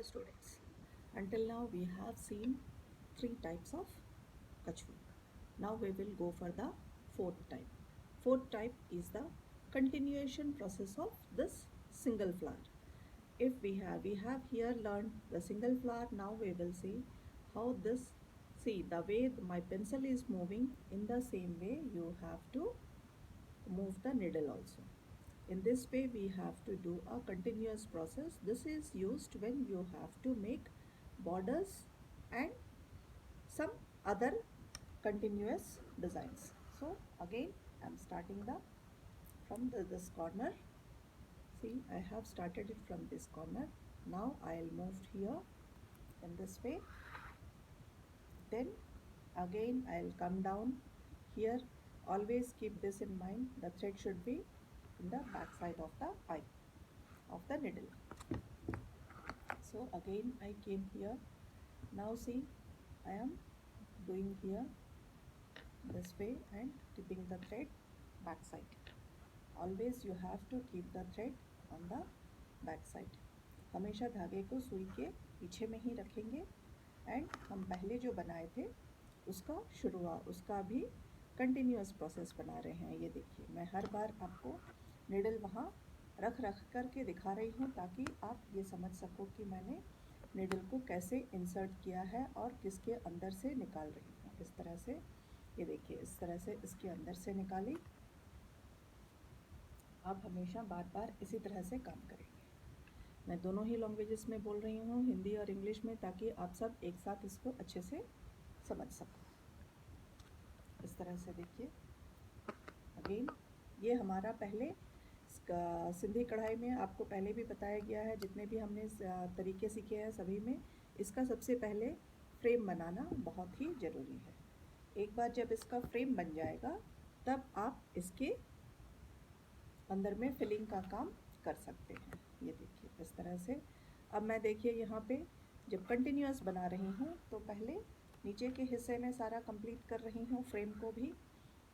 Dear students, until now we have seen three types of patchwork. Now we will go for the fourth type. Fourth type is the continuation process of this single flower. If we have here learned the single flower, now we will see how this, see the way my pencil is moving, in the same way you have to move the needle also. In this way we have to do a continuous process. This is used when you have to make borders and some other continuous designs. So again I'm starting this corner. See, I have started it from this corner. Now I'll move here in this way. Then again I'll come down here. Always keep this in mind, the thread should be in the back side of the eye of the needle. So again I came here. Now see, I am doing here this way and keeping the thread back side. Always you have to keep the thread on the back side. हमेशा धागे को सुई के पीछे में ही रखेंगे and हम पहले जो बनाए थे उसका भी कंटिन्यूअस प्रोसेस बना रहे हैं. ये देखिए, मैं हर बार आपको निडल वहाँ रख करके दिखा रही हूँ ताकि आप ये समझ सको कि मैंने निडल को कैसे इंसर्ट किया है और किसके अंदर से निकाल रही हूँ. इस तरह से ये देखिए, इस तरह से इसके अंदर से निकाली. आप हमेशा बार बार इसी तरह से काम करेंगे. मैं दोनों ही लैंग्वेजेस में बोल रही हूँ, हिंदी और इंग्लिश में, ताकि आप सब एक साथ इसको अच्छे से समझ सको. इस तरह से देखिए. अगेन ये हमारा पहले सिंधी कढ़ाई में आपको पहले भी बताया गया है, जितने भी हमने तरीके सीखे हैं सभी में इसका सबसे पहले फ्रेम बनाना बहुत ही ज़रूरी है. एक बार जब इसका फ्रेम बन जाएगा तब आप इसके अंदर में फिलिंग का काम कर सकते हैं. ये देखिए इस तरह से. अब मैं देखिए यहाँ पे जब कंटिन्यूअस बना रही हूँ तो पहले नीचे के हिस्से में सारा कंप्लीट कर रही हूँ. फ्रेम को भी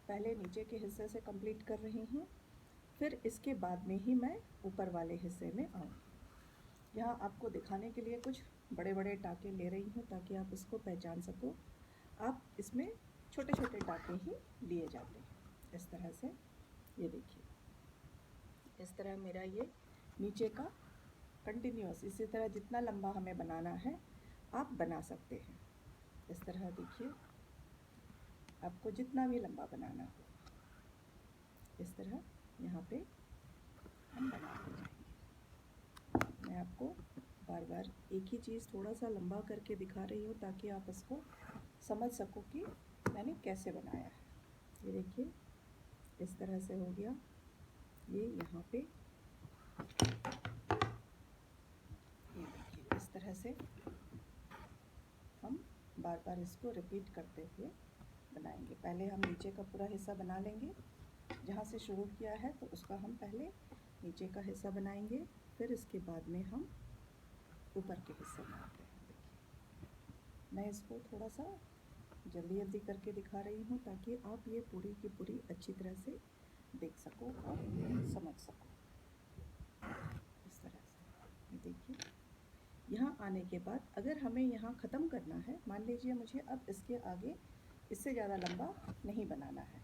पहले नीचे के हिस्से से कंप्लीट कर रही हूँ, फिर इसके बाद में ही मैं ऊपर वाले हिस्से में आऊँगी. यहाँ आपको दिखाने के लिए कुछ बड़े बड़े टाँके ले रही हूँ ताकि आप इसको पहचान सको. आप इसमें छोटे छोटे टाँके ही लिए जाते हैं. इस तरह से ये देखिए, इस तरह मेरा ये नीचे का कंटिन्यूअस, इसी तरह जितना लंबा हमें बनाना है आप बना सकते हैं. इस तरह देखिए, आपको जितना भी लंबा बनाना हो इस तरह यहाँ पे हम बनाते जाएंगे. मैं आपको बार बार एक ही चीज़ थोड़ा सा लंबा करके दिखा रही हूँ ताकि आप इसको समझ सको कि मैंने कैसे बनाया है. ये देखिए इस तरह से हो गया. ये यहाँ पे ये देखिए इस तरह से हम बार बार इसको रिपीट करते हुए बनाएंगे. पहले हम नीचे का पूरा हिस्सा बना लेंगे. जहाँ से शुरू किया है तो उसका हम पहले नीचे का हिस्सा बनाएंगे, फिर इसके बाद में हम ऊपर के हिस्से बनाते हैं. देखिए मैं इसको थोड़ा सा जल्दी करके दिखा रही हूँ ताकि आप ये पूरी की पूरी अच्छी तरह से देख सको और समझ सको. इस तरह से ये देखिए. यहाँ आने के बाद अगर हमें यहाँ ख़त्म करना है, मान लीजिए मुझे अब इसके आगे इससे ज़्यादा लंबा नहीं बनाना है,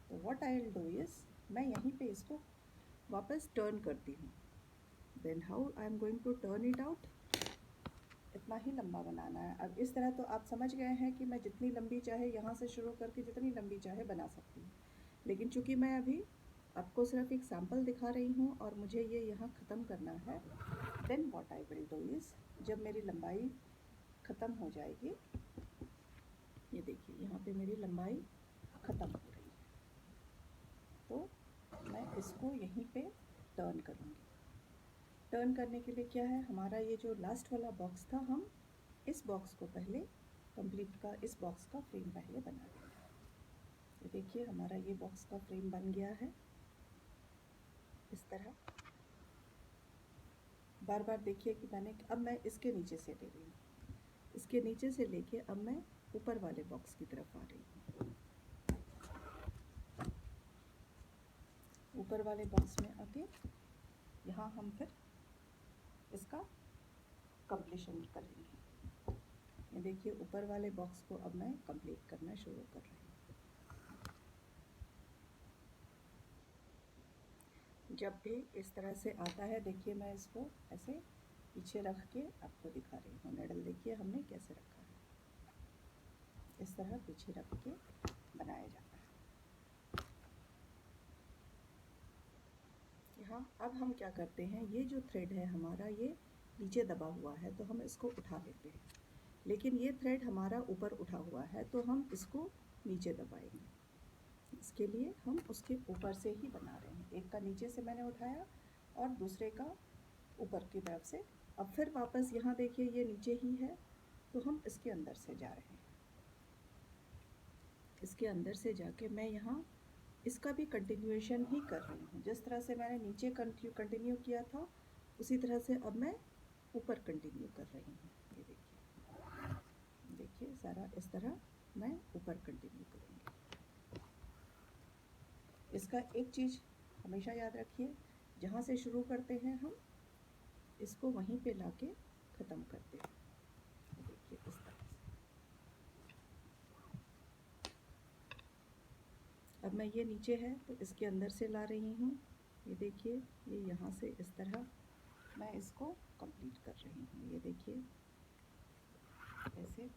तो what I will do is, मैं यहीं पे इसको वापस टर्न करती हूँ. Then how I am going to turn it out. इतना ही लंबा बनाना है. अब इस तरह तो आप समझ गए हैं कि मैं जितनी लंबी चाहे यहाँ से शुरू करके जितनी लंबी चाहे बना सकती हूँ. लेकिन चूँकि मैं अभी आपको सिर्फ एक सैम्पल दिखा रही हूँ और मुझे ये यहाँ ख़त्म करना है, then what I will do is, जब मेरी लंबाई ख़त्म हो जाएगी, ये देखिए यहाँ पे मेरी लंबाई ख़त्म हो रही है, तो मैं इसको यहीं पे टर्न करूँगी. टर्न करने के लिए क्या है, हमारा ये जो लास्ट वाला बॉक्स था, हम इस बॉक्स को पहले इस बॉक्स का फ्रेम पहले बना लेंगे. ये देखिए हमारा ये बॉक्स का फ्रेम बन गया है. इस तरह बार बार देखिए कि अब मैं इसके नीचे से ले रही हूँ. इसके नीचे से लेके अब मैं ऊपर वाले बॉक्स की तरफ आ रही हूँ. ऊपर वाले बॉक्स में आके यहाँ हम फिर इसका कंप्लीशन करेंगे। ये देखिए ऊपर वाले बॉक्स को अब मैं कंप्लीट करना शुरू कर रही हूँ। जब भी इस तरह से आता है, देखिए मैं इसको ऐसे पीछे रख के आपको दिखा रही हूँ। निडल देखिए हमने कैसे रखा है, इस तरह पीछे रख के बनाया जाता है। यहाँ अब हम क्या करते हैं, ये जो थ्रेड है हमारा ये नीचे दबा हुआ है तो हम इसको उठा लेते हैं, लेकिन ये थ्रेड हमारा ऊपर उठा हुआ है तो हम इसको नीचे दबाएंगे। इसके लिए हम उसके ऊपर से ही बना रहे हैं। एक का नीचे से मैंने उठाया और दूसरे का ऊपर की तरफ से। अब फिर वापस यहाँ देखिए ये नीचे ही है तो हम इसके अंदर से जा रहे हैं। इसके अंदर से जाके मैं यहाँ इसका भी कंटिन्यूएशन ही कर रही हूँ। जिस तरह से मैंने नीचे कंटिन्यू किया था उसी तरह से अब मैं ऊपर कंटिन्यू कर रही हूँ। ये देखिए सारा इस तरह मैं ऊपर कंटिन्यू करूँगी। इसका एक चीज़ हमेशा याद रखिए, जहाँ से शुरू करते हैं हम इसको वहीं पे लाके ख़त्म करते हैं। देखिए इस तरह से। अब मैं ये नीचे है तो इसके अंदर से ला रही हूँ। ये देखिए ये यहाँ से इस तरह मैं इसको कंप्लीट कर रही हूँ। ये देखिए ऐसे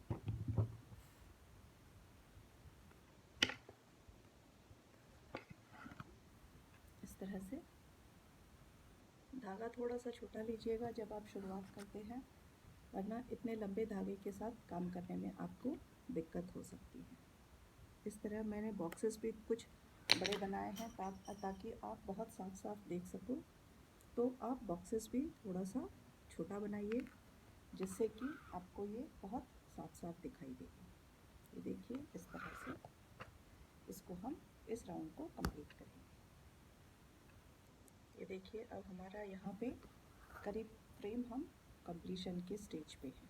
इस तरह से। धागा थोड़ा सा छोटा लीजिएगा जब आप शुरुआत करते हैं, वरना इतने लंबे धागे के साथ काम करने में आपको दिक्कत हो सकती है। इस तरह मैंने बॉक्सेस भी कुछ बड़े बनाए हैं ताकि आप बहुत साफ साफ देख सको। तो आप बॉक्सेस भी थोड़ा सा छोटा बनाइए जिससे कि आपको ये बहुत साफ साफ दिखाई देगा। ये देखिए इस तरह से इसको हम इस राउंड को कंप्लीट करेंगे। ये देखिए अब हमारा यहाँ पे करीब फ्रेम हम कंप्लीशन के स्टेज पे हैं।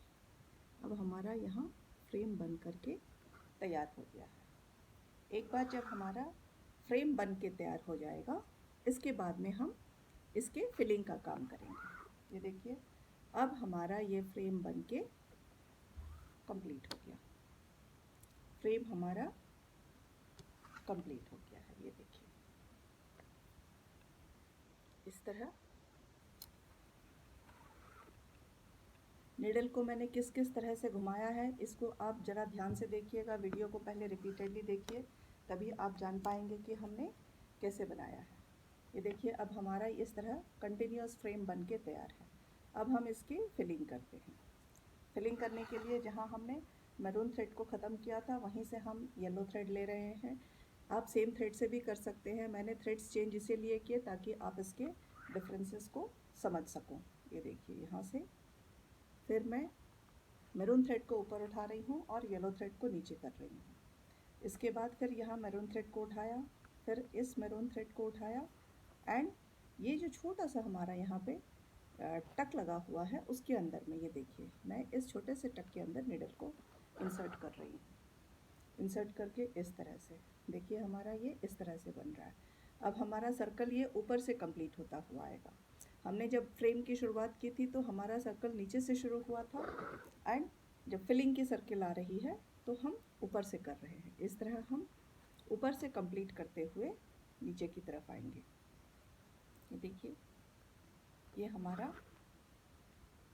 अब हमारा यहाँ फ्रेम बन करके तैयार हो गया है। एक बार जब हमारा फ्रेम बन के तैयार हो जाएगा, इसके बाद में हम इसके फिलिंग का काम करेंगे। ये देखिए अब हमारा ये फ्रेम बन के कंप्लीट हो गया। फ्रेम हमारा कंप्लीट हो गया है। ये देखिए इस तरह निडल को मैंने किस किस तरह से घुमाया है, इसको आप ज़रा ध्यान से देखिएगा। वीडियो को पहले रिपीटेडली देखिए, तभी आप जान पाएंगे कि हमने कैसे बनाया है। ये देखिए अब हमारा इस तरह कंटिन्यूस फ्रेम बन के तैयार है। अब हम इसकी फिलिंग करते हैं। फिलिंग करने के लिए जहाँ हमने मैरून थ्रेड को ख़त्म किया था वहीं से हम येलो थ्रेड ले रहे हैं। आप सेम थ्रेड से भी कर सकते हैं। मैंने थ्रेड्स चेंज इसीलिए किए ताकि आप इसके डिफरेंसेस को समझ सको। ये देखिए यहाँ से फिर मैं मैरून थ्रेड को ऊपर उठा रही हूँ और येलो थ्रेड को नीचे कर रही हूँ। इसके बाद फिर यहाँ मैरून थ्रेड को उठाया, फिर इस मैरून थ्रेड को उठाया एंड ये जो छोटा सा हमारा यहाँ पे टक लगा हुआ है उसके अंदर में ये देखिए मैं इस छोटे से टक के अंदर निडल को इंसर्ट कर रही हूँ। इंसर्ट करके इस तरह से देखिए हमारा ये इस तरह से बन रहा है। अब हमारा सर्कल ये ऊपर से कंप्लीट होता हुआ आएगा। हमने जब फ्रेम की शुरुआत की थी तो हमारा सर्कल नीचे से शुरू हुआ था एंड जब फिलिंग की सर्कल आ रही है तो हम ऊपर से कर रहे हैं। इस तरह हम ऊपर से कंप्लीट करते हुए नीचे की तरफ आएंगे। ये देखिए ये हमारा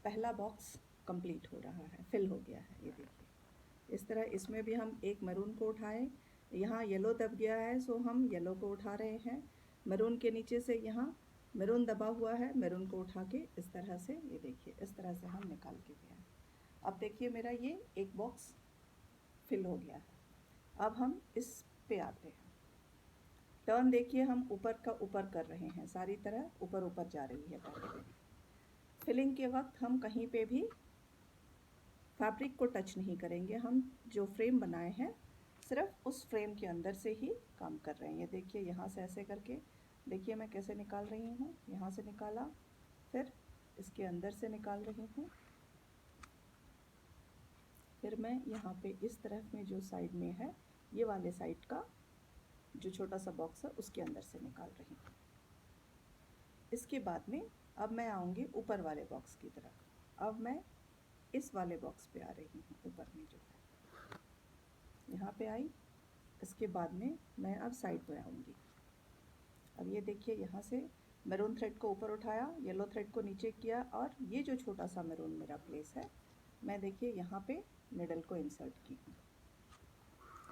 पहला बॉक्स कंप्लीट हो रहा है, फिल हो गया है। ये देखिए इस तरह इसमें भी हम एक मैरून को उठाएं, यहाँ येलो दब गया है सो हम येलो को उठा रहे हैं। मैरून के नीचे से यहाँ मैरून दबा हुआ है, मैरून को उठा के इस तरह से ये देखिए इस तरह से हम निकाल के गए हैं। अब देखिए मेरा ये एक बॉक्स फिल हो गया है। अब हम इस पे आते हैं। टर्न देखिए हम ऊपर का ऊपर कर रहे हैं, सारी तरह ऊपर ऊपर जा रही है पहले। फिलिंग के वक्त हम कहीं पे भी फैब्रिक को टच नहीं करेंगे। हम जो फ्रेम बनाए हैं सिर्फ उस फ्रेम के अंदर से ही काम कर रहे हैं। ये देखिए यहाँ से ऐसे करके देखिए मैं कैसे निकाल रही हूँ। यहाँ से निकाला, फिर इसके अंदर से निकाल रही हूँ, फिर मैं यहाँ पे इस तरफ में जो साइड में है ये वाले साइड का जो छोटा सा बॉक्स है उसके अंदर से निकाल रही हूँ। इसके बाद में अब मैं आऊँगी ऊपर वाले बॉक्स की तरफ। अब मैं इस वाले बॉक्स पे आ रही हूँ, ऊपर में जो है यहाँ पे आई। इसके बाद में मैं अब साइड पे आऊँगी। अब ये देखिए, यहाँ से मैरून थ्रेड को ऊपर उठाया, येलो थ्रेड को नीचे किया, और ये जो छोटा सा मैरून मेरा प्लेस है, मैं देखिए यहाँ पे निडल को इंसर्ट की हूँ।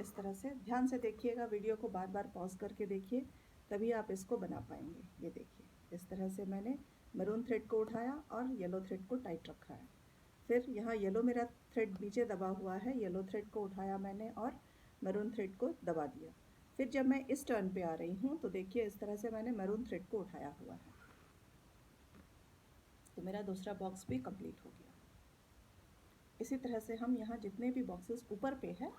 इस तरह से ध्यान से देखिएगा, वीडियो को बार बार पॉज करके देखिए, तभी आप इसको बना पाएंगे। ये देखिए, इस तरह से मैंने मैरून थ्रेड को उठाया और येलो थ्रेड को टाइट रखा है। फिर यहाँ येलो मेरा थ्रेड नीचे दबा हुआ है, येलो थ्रेड को उठाया मैंने और मैरून थ्रेड को दबा दिया। फिर जब मैं इस टर्न पे आ रही हूँ तो देखिए इस तरह से मैंने मैरून थ्रेड को उठाया हुआ है, तो मेरा दूसरा बॉक्स भी कंप्लीट हो गया। इसी तरह से हम यहाँ जितने भी बॉक्सेस ऊपर पे है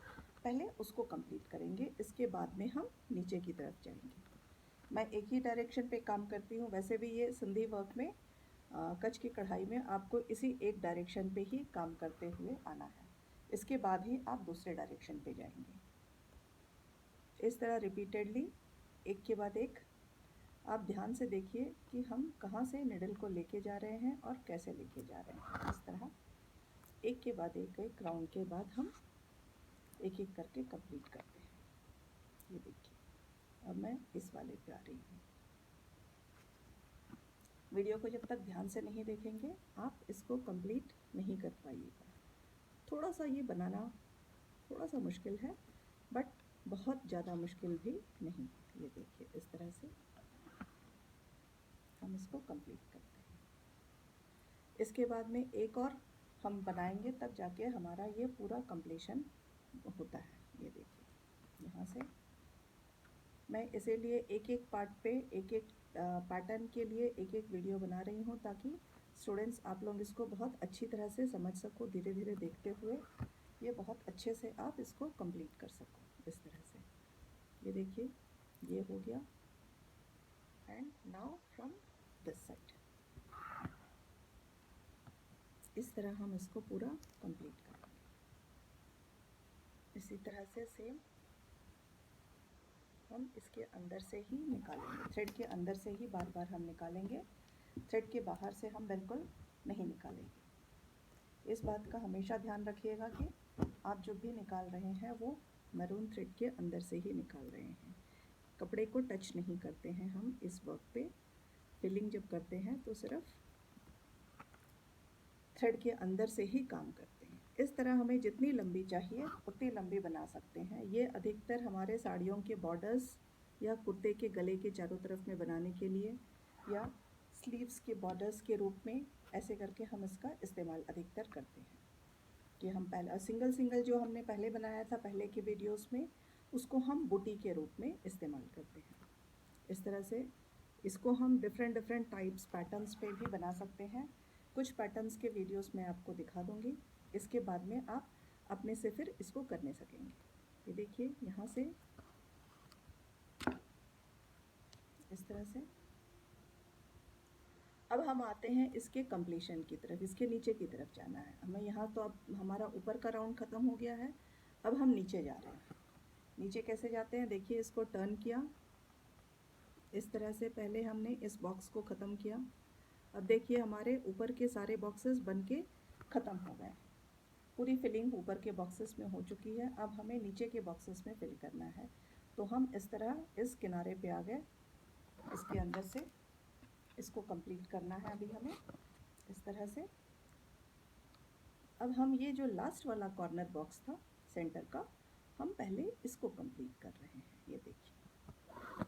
पहले उसको कंप्लीट करेंगे, इसके बाद में हम नीचे की तरफ जाएंगे। मैं एक ही डायरेक्शन पे काम करती हूँ, वैसे भी ये सिंधी वर्क में कच्छ की कढ़ाई में आपको इसी एक डायरेक्शन पे ही काम करते हुए आना है, इसके बाद ही आप दूसरे डायरेक्शन पे जाएंगे। इस तरह रिपीटेडली एक के बाद एक आप ध्यान से देखिए कि हम कहाँ से निडल को लेके जा रहे हैं और कैसे लेके जा रहे हैं। इस तरह एक के बाद एक राउंड के बाद हम एक एक करके कंप्लीट करते हैं। ये देखिए, अब मैं इस वाले पे आ रही हूँ। वीडियो को जब तक ध्यान से नहीं देखेंगे आप इसको कंप्लीट नहीं कर पाइएगा। थोड़ा सा ये बनाना थोड़ा सा मुश्किल है, बट बहुत ज़्यादा मुश्किल भी नहीं। ये देखिए, इस तरह से हम इसको कंप्लीट करते हैं। इसके बाद में एक और हम बनाएंगे, तब जाके हमारा ये पूरा कंप्लीशन होता है। ये देखिए, यहाँ से मैं इसीलिए एक एक पार्ट पे एक एक पैटर्न के लिए एक एक वीडियो बना रही हूँ, ताकि स्टूडेंट्स आप लोग इसको बहुत अच्छी तरह से समझ सको, धीरे धीरे देखते हुए ये बहुत अच्छे से आप इसको कंप्लीट कर सको। इस तरह से ये देखिए, ये हो गया। And now from this side इस तरह हम इसको पूरा कंप्लीट करेंगे। इसी तरह से सेम हम इसके अंदर से ही निकालेंगे, थ्रेड के अंदर से ही बार बार हम निकालेंगे, थ्रेड के बाहर से हम बिल्कुल नहीं निकालेंगे। इस बात का हमेशा ध्यान रखिएगा कि आप जो भी निकाल रहे हैं वो मैरून थ्रेड के अंदर से ही निकाल रहे हैं, कपड़े को टच नहीं करते हैं हम इस वर्क पे। फिलिंग जब करते हैं तो सिर्फ थ्रेड के अंदर से ही काम करते हैं। इस तरह हमें जितनी लंबी चाहिए उतनी लंबी बना सकते हैं। ये अधिकतर हमारे साड़ियों के बॉर्डर्स या कुर्ते के गले के चारों तरफ में बनाने के लिए, या स्लीव्स के बॉर्डर्स के रूप में, ऐसे करके हम इसका इस्तेमाल अधिकतर करते हैं। कि हम पहले सिंगल सिंगल जो हमने पहले बनाया था पहले के वीडियोस में, उसको हम बूटी के रूप में इस्तेमाल करते हैं। इस तरह से इसको हम डिफरेंट डिफरेंट टाइप्स पैटर्न्स पे भी बना सकते हैं। कुछ पैटर्न्स के वीडियोस मैं आपको दिखा दूंगी, इसके बाद में आप अपने से फिर इसको करने सकेंगे। ये देखिए, यहाँ से इस तरह से अब हम आते हैं इसके कंप्लीशन की तरफ, इसके नीचे की तरफ जाना है हमें। यहाँ तो अब हमारा ऊपर का राउंड ख़त्म हो गया है, अब हम नीचे जा रहे हैं। नीचे कैसे जाते हैं, देखिए, इसको टर्न किया इस तरह से, पहले हमने इस बॉक्स को ख़त्म किया। अब देखिए हमारे ऊपर के सारे बॉक्सेस बन के ख़त्म हो गए, पूरी फिलिंग ऊपर के बॉक्सेस में हो चुकी है। अब हमें नीचे के बॉक्सेस में फिल करना है, तो हम इस तरह इस किनारे पे आ गए, इसके अंदर से इसको कंप्लीट करना है अभी हमें इस तरह से। अब हम ये जो लास्ट वाला कॉर्नर बॉक्स था सेंटर का, हम पहले इसको कंप्लीट कर रहे हैं। ये देखिए,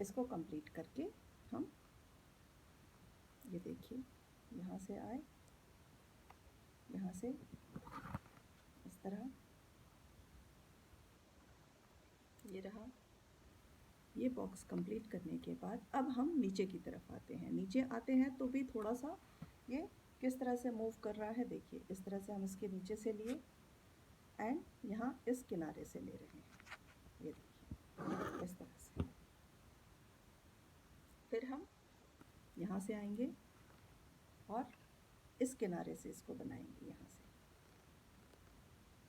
इसको कंप्लीट करके हम ये देखिए यहाँ से आए, यहाँ से इस तरह ये रहा। ये बॉक्स कंप्लीट करने के बाद अब हम नीचे की तरफ आते हैं। नीचे आते हैं तो भी थोड़ा सा ये किस तरह से मूव कर रहा है, देखिए इस तरह से हम इसके नीचे से लिए एंड यहाँ इस किनारे से ले रहे हैं। ये देखिए इस तरह से। फिर हम यहाँ से आएंगे और इस किनारे से इसको बनाएंगे, यहाँ से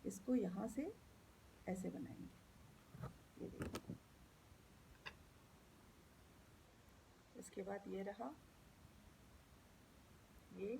इसको यहाँ से ऐसे बनाएंगे। ये देखिए, इसके बाद ये रहा, ये